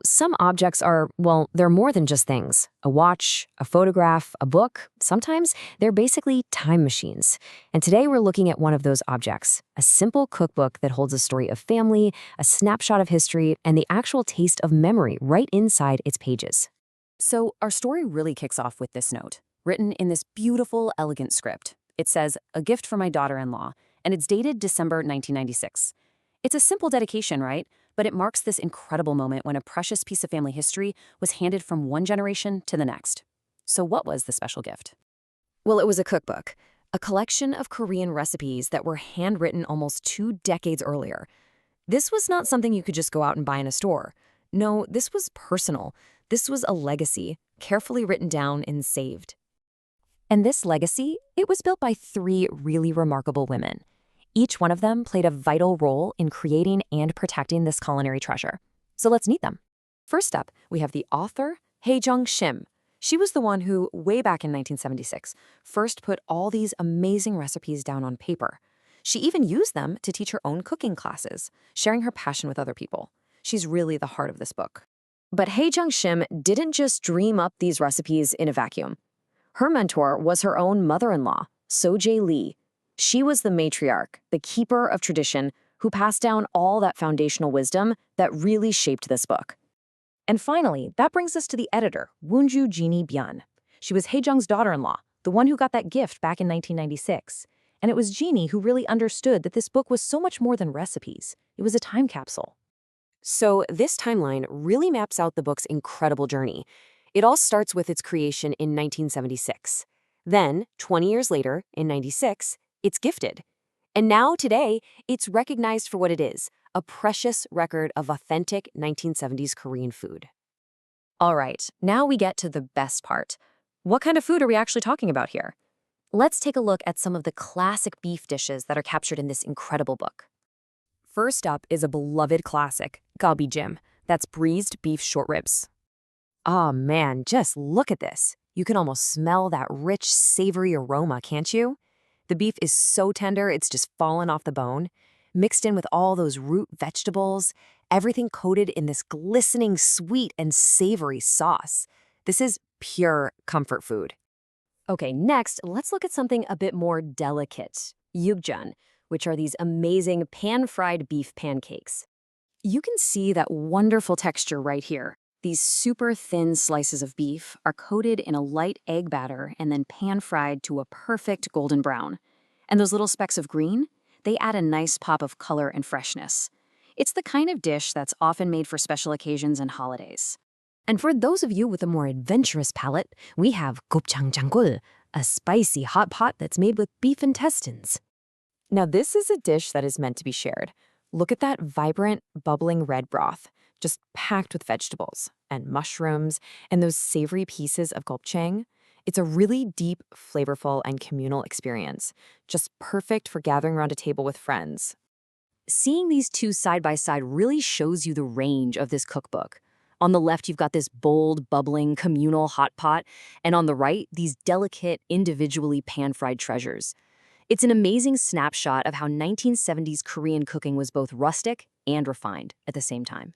Some objects are, well, they're more than just things. A watch, a photograph, a book. Sometimes they're basically time machines. And today we're looking at one of those objects, a simple cookbook that holds a story of family, a snapshot of history, and the actual taste of memory right inside its pages. So our story really kicks off with this note, written in this beautiful, elegant script. It says, "A gift for my daughter-in-law," and it's dated December 1996. It's a simple dedication, right? But it marks this incredible moment when a precious piece of family history was handed from one generation to the next. So what was the special gift? Well, it was a cookbook, a collection of Korean recipes that were handwritten almost 2 decades earlier. This was not something you could just go out and buy in a store. No, this was personal. This was a legacy, carefully written down and saved. And this legacy, it was built by 3 really remarkable women. Each one of them played a vital role in creating and protecting this culinary treasure. So let's meet them. First up, we have the author, Haejung Shim. She was the one who, way back in 1976, first put all these amazing recipes down on paper. She even used them to teach her own cooking classes, sharing her passion with other people. She's really the heart of this book. But Haejung Shim didn't just dream up these recipes in a vacuum. Her mentor was her own mother-in-law, Seo Lee. She was the matriarch, the keeper of tradition, who passed down all that foundational wisdom that really shaped this book. And finally, that brings us to the editor, Wonju Jeannie Byun. She was Haejung's daughter-in-law, the one who got that gift back in 1996. And it was Jeannie who really understood that this book was so much more than recipes. It was a time capsule. So this timeline really maps out the book's incredible journey. It all starts with its creation in 1976. Then, 20 years later, in 96, it's gifted. And now, today, it's recognized for what it is, a precious record of authentic 1970s Korean food. All right, now we get to the best part. What kind of food are we actually talking about here? Let's take a look at some of the classic beef dishes that are captured in this incredible book. First up is a beloved classic, galbijjim. That's braised beef short ribs. Oh man, just look at this. You can almost smell that rich, savory aroma, can't you? The beef is so tender, it's just fallen off the bone, mixed in with all those root vegetables, everything coated in this glistening sweet and savory sauce. This is pure comfort food. Okay, next, let's look at something a bit more delicate, yukjeon, which are these amazing pan-fried beef pancakes. You can see that wonderful texture right here. These super thin slices of beef are coated in a light egg batter and then pan-fried to a perfect golden brown. And those little specks of green, they add a nice pop of color and freshness. It's the kind of dish that's often made for special occasions and holidays. And for those of you with a more adventurous palate, we have gopjangjangul, a spicy hot pot that's made with beef intestines. Now this is a dish that is meant to be shared. Look at that vibrant, bubbling red broth, just packed with vegetables and mushrooms and those savory pieces of gopchang. It's a really deep, flavorful, and communal experience, just perfect for gathering around a table with friends. Seeing these two side by side really shows you the range of this cookbook. On the left, you've got this bold, bubbling, communal hot pot, and on the right, these delicate, individually pan-fried treasures. It's an amazing snapshot of how 1970s Korean cooking was both rustic and refined at the same time.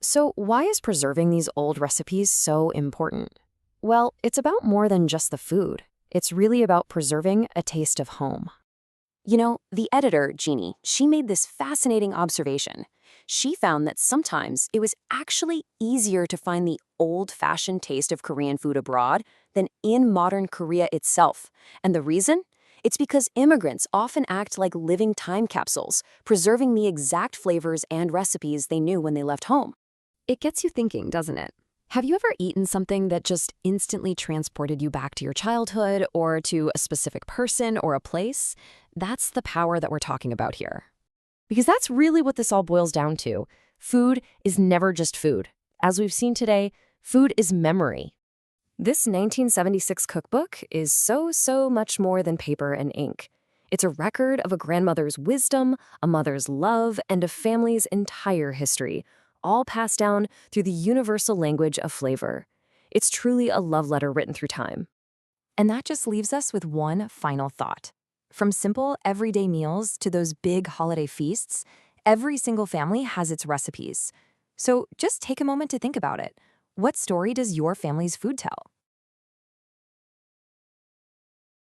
So why is preserving these old recipes so important? Well, it's about more than just the food. It's really about preserving a taste of home. The editor, Jeannie, she made this fascinating observation. She found that sometimes it was actually easier to find the old-fashioned taste of Korean food abroad than in modern Korea itself. And the reason? It's because immigrants often act like living time capsules, preserving the exact flavors and recipes they knew when they left home. It gets you thinking, doesn't it? Have you ever eaten something that just instantly transported you back to your childhood or to a specific person or a place? That's the power that we're talking about here. Because that's really what this all boils down to. Food is never just food. As we've seen today, food is memory. This 1976 cookbook is so much more than paper and ink. It's a record of a grandmother's wisdom, a mother's love, and a family's entire history, all passed down through the universal language of flavor. It's truly a love letter written through time. And that just leaves us with one final thought. From simple, everyday meals to those big holiday feasts, every single family has its recipes. So just take a moment to think about it. What story does your family's food tell?